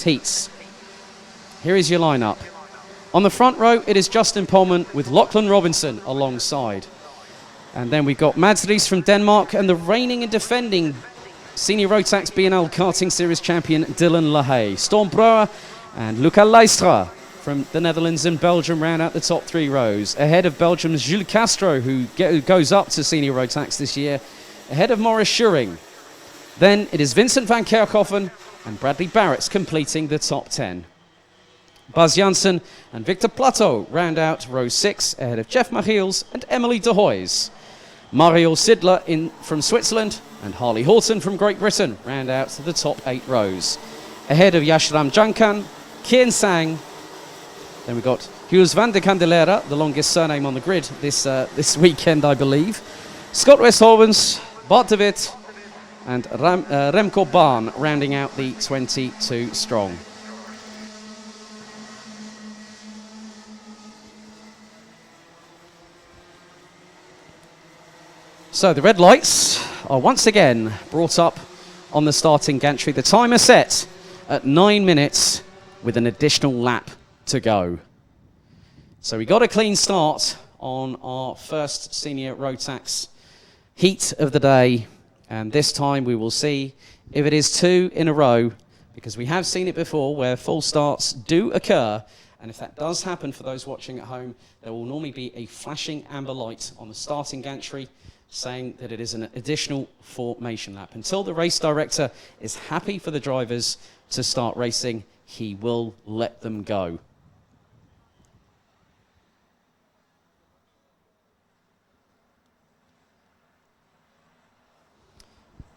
heats. Here is your lineup. On the front row, it is Justin Pohlmann with Lachlan Robinson alongside. And then we've got Mads Ries from Denmark and the reigning and defending Senior Rotax BNL Karting Series champion Dylan Lahaye. Storm Brouwer and Luca Leistra from the Netherlands and Belgium round out the top 3 rows. Ahead of Belgium's Jules Castro, who goes up to Senior Rotax this year, ahead of Maurice Schuring. Then it is Vincent van Kerkhoven and Bradley Barrett's completing the top 10. Bas Janssen and Victor Plateau round out row 6 ahead of Jeff Machiels and Emily de Hoys. Mario Sidler from Switzerland and Harley Horton from Great Britain round out the top 8 rows. Ahead of Yashram Jankan, Kian Sang. Then we've got Hugues van de Candelera, the longest surname on the grid this weekend, I believe. Scott Westhovens, Bart de Wit and Remco Baan rounding out the 22 strong. So the red lights are once again brought up on the starting gantry. The timer set at 9 minutes with an additional lap to go. So we got a clean start on our first Senior Rotax heat of the day. And this time we will see if it is 2 in a row, because we have seen it before where false starts do occur. And if that does happen for those watching at home, there will normally be a flashing amber light on the starting gantry saying that it is an additional formation lap. Until the race director is happy for the drivers to start racing, he will let them go.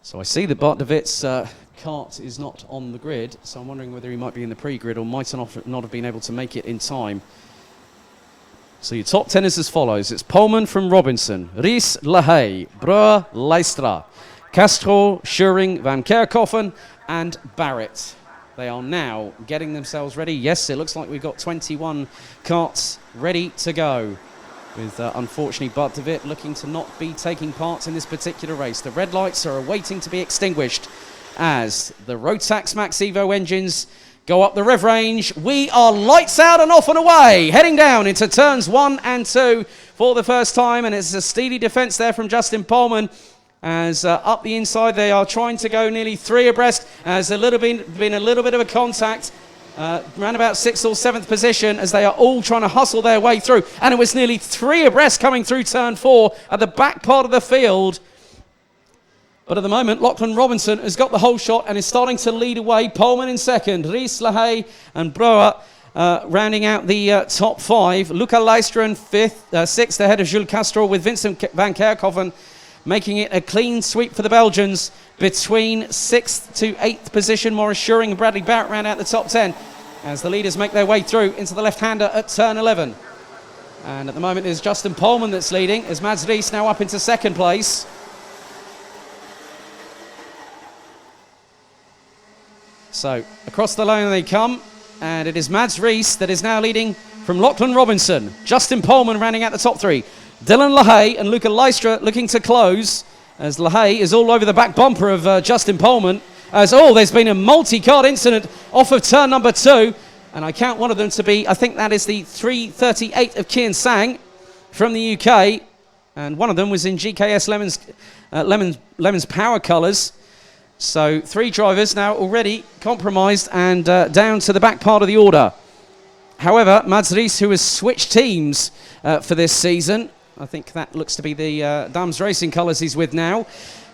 So I see that Bart de Wit's kart is not on the grid, so I'm wondering whether he might be in the pre-grid or might not have been able to make it in time. So your top 10 is as follows. It's Pohlmann from Robinson, Ries, Lahaye, Brouwer, Leistra, Castro, Schuring, Van Kerkhoven and Barrett. They are now getting themselves ready. Yes, it looks like we've got 21 karts ready to go, with unfortunately Bart de Wit looking to not be taking part in this particular race. The red lights are waiting to be extinguished as the Rotax Max Evo engines go up the rev range. We are lights out and off and away, heading down into turns 1 and 2 for the first time, and it's a steely defence there from Justin Pohlmann. As up the inside, they are trying to go nearly 3 abreast. As been a little bit of a contact around about 6th or 7th position, as they are all trying to hustle their way through. And it was nearly 3 abreast coming through turn 4 at the back part of the field. But at the moment, Lachlan Robinson has got the whole shot and is starting to lead away. Pohlmann in second, Ries, Lahaye and Brouwer rounding out the top 5. Luca Leistra in 6th ahead of Jules Castro, with Vincent van Kerkhoven making it a clean sweep for the Belgians. Between 6th to 8th position, Maurice Schuring and Bradley Barrett round out the top 10 as the leaders make their way through into the left-hander at turn 11. And at the moment, it's Justin Pohlmann that's leading, as Mads Ries now up into second place. So across the line they come, and it is Mads Ries that is now leading from Lachlan Robinson. Justin Pohlmann rounding out the top 3. Dylan Lahaye and Luca Leistra looking to close, as Lahaye is all over the back bumper of Justin Pohlmann. There's been a multi-card incident off of turn number 2, and I count one of them to be, I think that is the 338 of Kian Sang from the UK, and one of them was in GKS Lemon's power colours. So 3 drivers now already compromised and down to the back part of the order. However, Mads Ries, who has switched teams for this season, I think that looks to be the Dams Racing colours he's with now.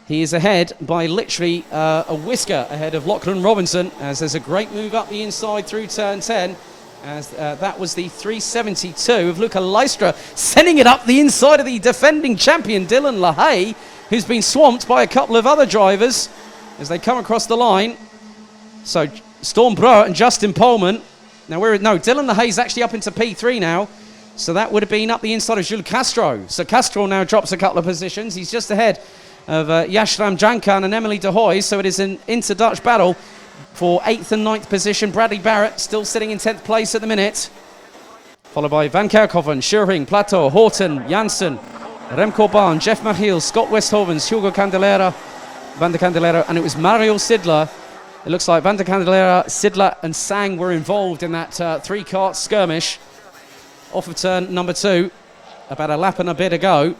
He is ahead by literally a whisker ahead of Lachlan Robinson, as there's a great move up the inside through turn 10. As that was the 372 of Luca Leistra, sending it up the inside of the defending champion Dylan Lahaye, who's been swamped by a couple of other drivers as they come across the line. So Storm Brouwer and Justin Pohlmann. Now Dylan Lahaye's actually up into P3 now. So that would have been up the inside of Jules Castro. So Castro now drops a couple of positions. He's just ahead of Yashram Jankan and Emily de Hoys. So it is an inter-Dutch battle for 8th and 9th position. Bradley Barrett still sitting in 10th place at the minute, followed by Van Kerkhoven, Schuring, Plateau, Horton, Janssen, Remco Baan, Jeff Machiels, Scott Westhovens, Hugo Van de Candelera, and it was Mario Sidler It looks like Van der Candelera, Sidler and Sang were involved in that three-kart skirmish off of turn number 2. About a lap and a bit ago,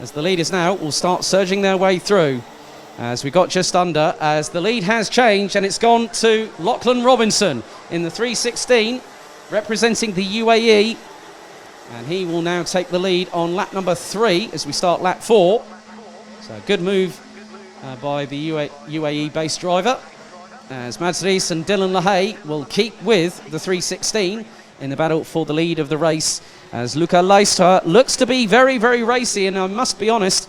as the leaders now will start surging their way through. As we got just under, as the lead has changed and it's gone to Lachlan Robinson in the 3:16, representing the UAE. And he will now take the lead on lap number 3 as we start lap 4. So a good move by the UAE-based driver, as Mads Rees and Dylan LaHaye will keep with the 3:16 in the battle for the lead of the race, as Luca Leistra looks to be very, very racy. And I must be honest,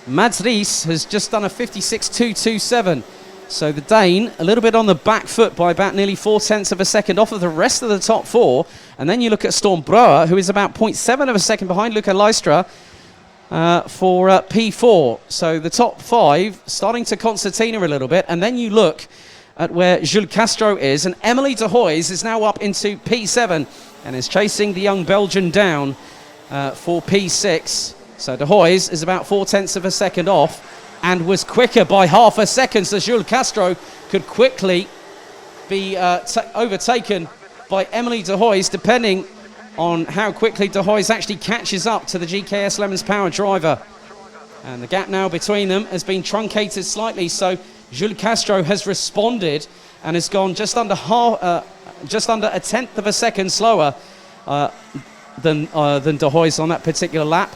Mads Rees has just done a 56.227. So the Dane a little bit on the back foot by about nearly 0.4 of a second off of the rest of the top 4. And then you look at Storm Brouwer, who is about 0.7 of a second behind Luca Leistra for P4. So the top 5 starting to concertina a little bit. And then you look at where Jules Castro is, and Emily de Hoys is now up into P7 and is chasing the young Belgian down for P6. So de Hoys is about 0.4 of a second off and was quicker by half a second, so Jules Castro could quickly be overtaken by Emily de Hoys, depending on how quickly de Hoys actually catches up to the GKS Lemons Power driver. And the gap now between them has been truncated slightly, so Jules Castro has responded and has gone just under a tenth of a second slower than de Hoys on that particular lap.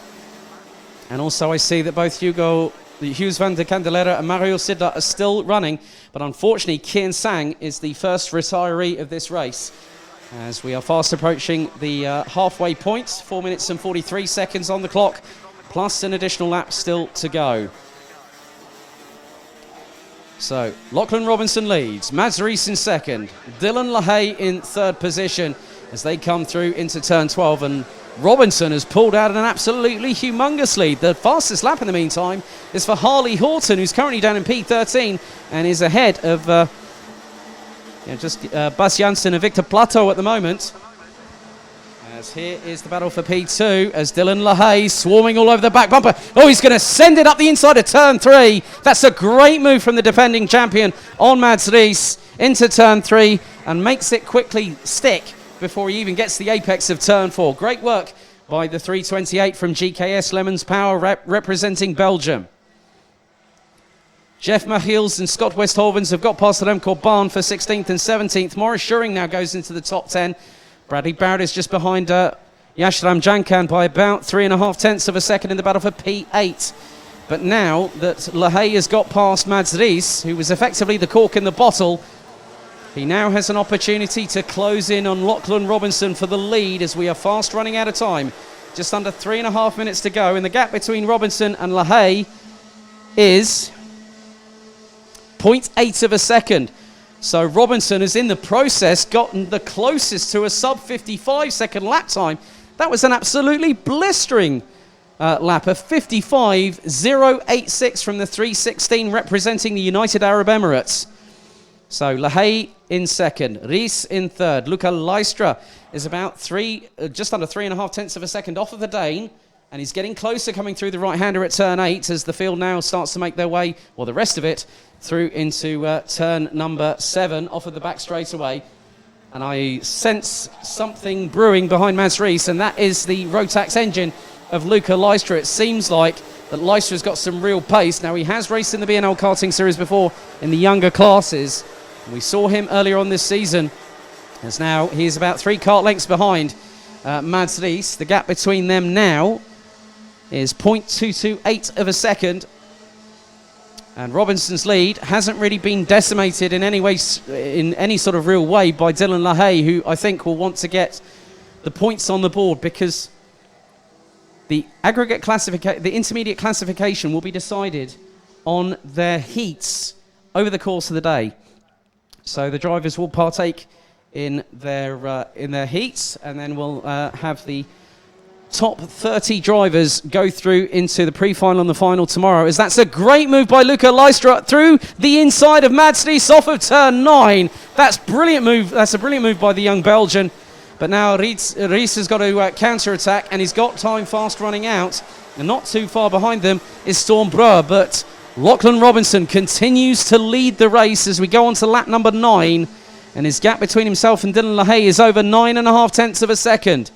And also I see that both Hughes van der Candelera and Mario Sidler are still running, but unfortunately Kian Sang is the first retiree of this race, as we are fast approaching the halfway point. 4 minutes and 43 seconds on the clock, plus an additional lap still to go. So Lachlan Robinson leads, Mads Rees in second, Dylan LaHaye in third position as they come through into turn 12, and Robinson has pulled out an absolutely humongous lead. The fastest lap in the meantime is for Harley Horton, who's currently down in P13 and is ahead of Bas Janssen and Victor Plateau at the moment. As here is the battle for P2, as Dylan LaHaye swarming all over the back bumper. Oh, he's going to send it up the inside of turn 3. That's a great move from the defending champion on Mads Rees into turn 3 and makes it quickly stick before he even gets to the apex of turn 4. Great work by the 328 from GKS Lemons Power representing Belgium. Jeff Machiels and Scott Westhovens have got past Remco Baan for 16th and 17th. Maurice Schuring now goes into the top 10. Bradley Barrett is just behind Yashram Jankan by about 3.5 of a second in the battle for P8. But now that LaHaye has got past Mads Rees, who was effectively the cork in the bottle, he now has an opportunity to close in on Lachlan Robinson for the lead, as we are fast running out of time. Just under 3.5 minutes to go, and the gap between Robinson and LaHaye is 0.8 of a second. So Robinson has in the process gotten the closest to a sub 55 second lap time. That was an absolutely blistering lap, a 55.086 from the 3:16 representing the United Arab Emirates. So LaHaye in second, Rees in third. Luca Leistra is about just under 3.5 of a second off of the Dane, and he's getting closer coming through the right-hander at turn 8 as the field now starts to make their way, or the rest of it, through into turn number 7 off of the back straightaway. And I sense something brewing behind Mads Rees, and that is the Rotax engine of Luca Leistra. It seems like that Leistra's got some real pace. Now, he has raced in the BNL karting series before in the younger classes. We saw him earlier on this season, as now he is about 3 kart lengths behind Mads Rees. The gap between them now is 0.228 of a second. And Robinson's lead hasn't really been decimated in any way, in any sort of real way, by Dylan LaHaye, who I think will want to get the points on the board, because the aggregate classification, the intermediate classification, will be decided on their heats over the course of the day. So the drivers will partake in their heats, and then we'll have the top 30 drivers go through into the pre-final and the final tomorrow, as that's a great move by Luca Leistra through the inside of Mads Rees off of turn 9. That's brilliant move. That's a brilliant move by the young Belgian. But now Rees has got to counter-attack, and he's got time fast running out. And not too far behind them is Storm Brouwer. But Lachlan Robinson continues to lead the race as we go on to lap number 9, and his gap between himself and Dylan LaHaye is over 9.5 tenths of a second.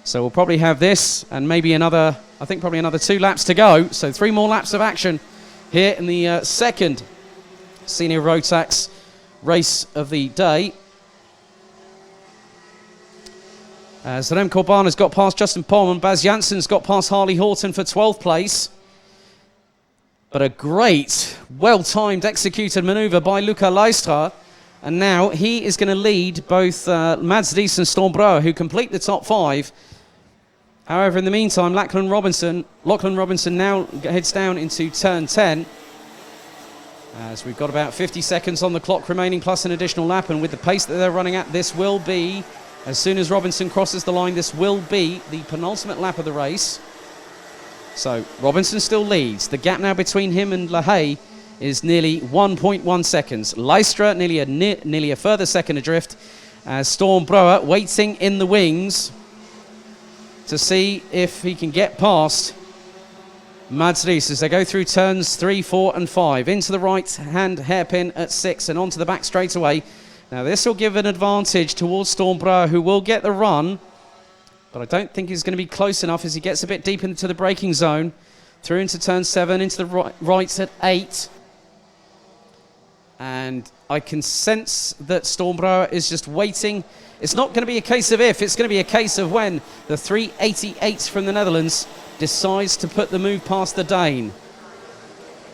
So we'll probably have this and maybe another, I think probably another 2 laps to go. So 3 more laps of action here in the second Senior Rotax race of the day. As Remco Baan has got past Justin Pollman, Bas Jansen's got past Harley Horton for 12th place. But a great, well-timed, executed manoeuvre by Luca Leistra. And now he is going to lead both Mads Ries and Storm Brouwer, who complete the top 5. However, in the meantime, Lachlan Robinson now heads down into turn 10. As we've got about 50 seconds on the clock remaining, plus an additional lap. And with the pace that they're running at, this will be, as soon as Robinson crosses the line, this will be the penultimate lap of the race. So Robinson still leads. The gap now between him and LaHaye is nearly 1.1 seconds. Leistra nearly a further second adrift, as Storm Brouwer waiting in the wings to see if he can get past Mads Ries as they go through turns 3, 4 and 5. Into the right-hand hairpin at 6 and onto the back straight away. Now this will give an advantage towards Storm Brouwer, who will get the run, but I don't think he's going to be close enough as he gets a bit deep into the braking zone. Through into turn 7, into the right at 8. And I can sense that Storm Brouwer is just waiting. It's not going to be a case of if, it's going to be a case of when the 388 from the Netherlands decides to put the move past the Dane.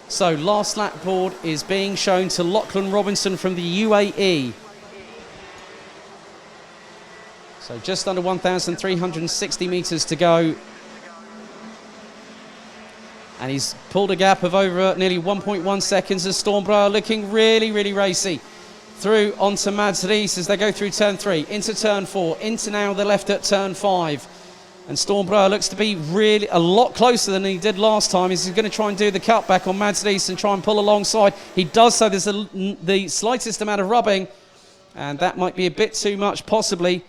So last lap board is being shown to Lachlan Robinson from the UAE. So just under 1,360 metres to go. And he's pulled a gap of over nearly 1.1 seconds as Storm Brouwer looking really, really racy. Through onto Mads Ries as they go through turn 3, into turn 4, into now the left at turn 5. And Storm Brouwer looks to be really a lot closer than he did last time. He's going to try and do the cutback on Mads Ries and try and pull alongside. He does so. There's the slightest amount of rubbing, and that might be a bit too much possibly.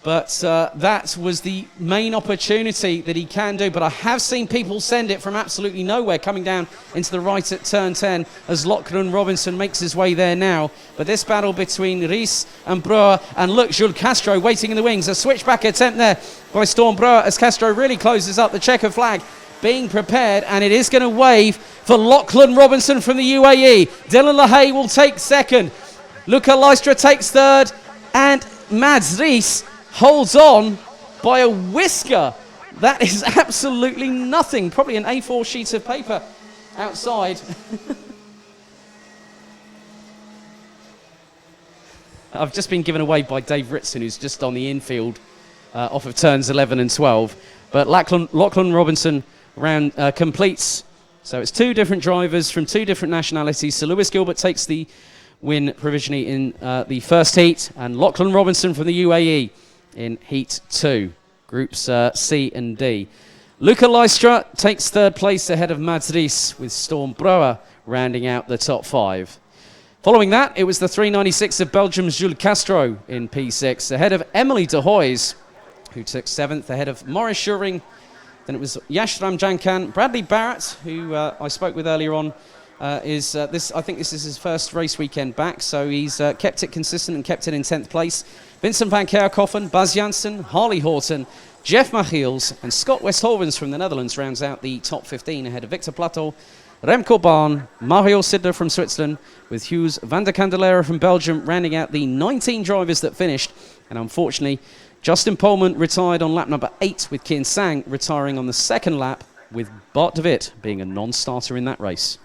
But that was the main opportunity that he can do. But I have seen people send it from absolutely nowhere, coming down into the right at turn 10 as Lachlan Robinson makes his way there now. But this battle between Ries and Brouwer, and look, Jules Castro waiting in the wings. A switchback attempt there by Storm Brouwer as Castro really closes up. The checker flag being prepared, and it is going to wave for Lachlan Robinson from the UAE. Dylan LaHaye will take second. Luca Leistra takes third, and Mads Ries holds on by a whisker. That is absolutely nothing. Probably an A4 sheet of paper outside. I've just been given away by Dave Ritson, who's just on the infield off of turns 11 and 12. But Lachlan Robinson completes. So it's 2 different drivers from 2 different nationalities. So Lewis Gilbert takes the win provisionally in the first heat, and Lachlan Robinson from the UAE in Heat 2, Groups C and D. Luca Leistra takes third place ahead of Mads Ries, with Storm Brouwer rounding out the top 5. Following that, it was the 396 of Belgium's Jules Castro in P6, ahead of Emily de Hoys, who took 7th, ahead of Maurice Schuring. Then it was Yashram Jankan. Bradley Barrett, who I spoke with earlier on, I think this is his first race weekend back, so he's kept it consistent and kept it in 10th place. Vincent van Kerkhoffen, Bas Jansen, Harley Horton, Jeff Machiels and Scott Westhovens from the Netherlands rounds out the top 15 ahead of Victor Plateau, Remco Baan, Mario Sidler from Switzerland, with Hughes van der Candelera from Belgium rounding out the 19 drivers that finished. And unfortunately, Justin Pollman retired on lap number 8, with Kian Sang retiring on the second lap, with Bart de Wit being a non-starter in that race.